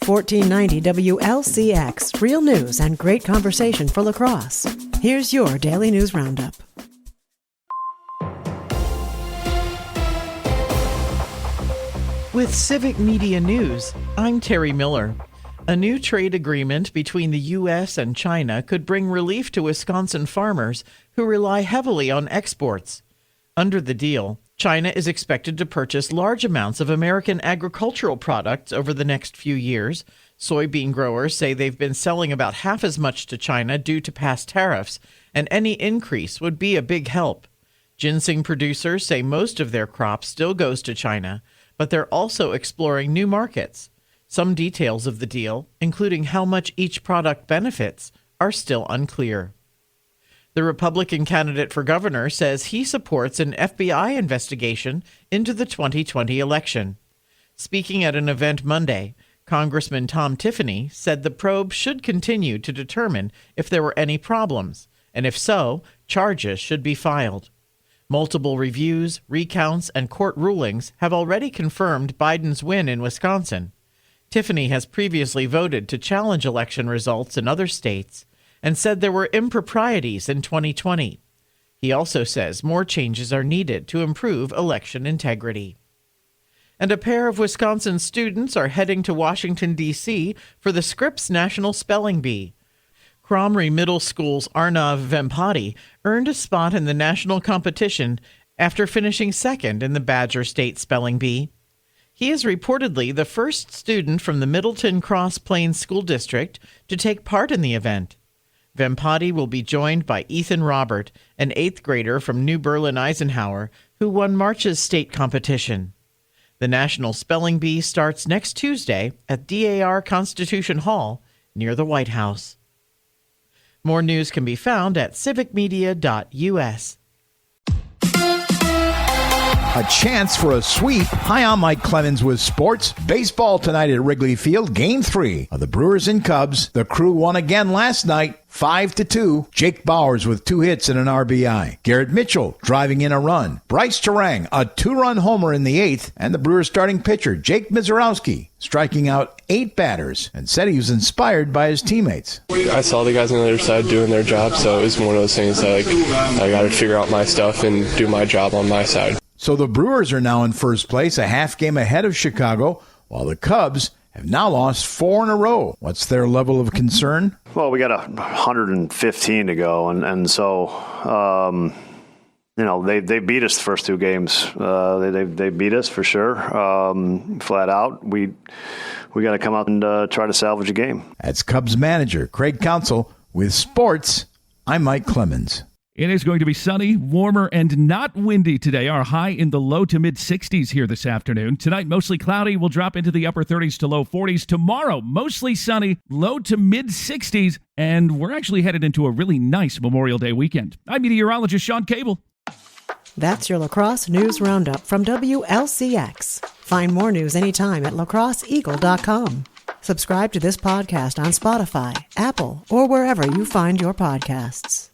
1490 WLCX, real news and great conversation for La Crosse. Here's your daily news roundup. With Civic Media News, I'm Terry Miller. A new trade agreement between the U.S. and China could bring relief to Wisconsin farmers who rely heavily on exports. Under the deal, China is expected to purchase large amounts of American agricultural products over the next few years. Soybean growers say they've been selling about half as much to China due to past tariffs, and any increase would be a big help. Ginseng producers say most of their crop still goes to China, but they're also exploring new markets. Some details of the deal, including how much each product benefits, are still unclear. The Republican candidate for governor says he supports an FBI investigation into the 2020 election. Speaking at an event Monday, Congressman Tom Tiffany said the probe should continue to determine if there were any problems, and if so, charges should be filed. Multiple reviews, recounts, and court rulings have already confirmed Biden's win in Wisconsin. Tiffany has previously voted to challenge election results in other states and said there were improprieties in 2020. He also says more changes are needed to improve election integrity. And a pair of Wisconsin students are heading to Washington, D.C. for the Scripps National Spelling Bee. Cromrie Middle School's Arnav Vempati earned a spot in the national competition after finishing second in the Badger State Spelling Bee. He is reportedly the first student from the Middleton Cross Plains School District to take part in the event. Vempati will be joined by Ethan Robert, an 8th grader from New Berlin Eisenhower, who won March's state competition. The National Spelling Bee starts next Tuesday at DAR Constitution Hall near the White House. More news can be found at civicmedia.us. A chance for a sweep. Hi, I'm Mike Clemens with sports. Baseball tonight at Wrigley Field, Game 3 of the Brewers and Cubs. The Crew won again last night, 5-2. Jake Bauers with 2 hits and an RBI. Garrett Mitchell driving in a run. Bryce Terang, a 2-run homer in the 8th. And the Brewers starting pitcher, Jake Mizorowski, striking out 8 batters and said he was inspired by his teammates. I saw the guys on the other side doing their job, so it was one of those things that I got to figure out my stuff and do my job on my side. So the Brewers are now in first place, a half game ahead of Chicago, while the Cubs have now lost 4 in a row. What's their level of concern? Well, we got 115 to go, and so they beat us the first 2 games. They beat us for sure, flat out. We got to come out and try to salvage a game. That's Cubs manager Craig Counsell with sports. I'm Mike Clemens. It is going to be sunny, warmer, and not windy today. Our high in the low to mid-60s here this afternoon. Tonight, mostly cloudy. We'll drop into the upper 30s to low 40s. Tomorrow, mostly sunny, low to mid-60s. And we're actually headed into a really nice Memorial Day weekend. I'm meteorologist Sean Cable. That's your La Crosse News Roundup from WLCX. Find more news anytime at lacrosseeagle.com. Subscribe to this podcast on Spotify, Apple, or wherever you find your podcasts.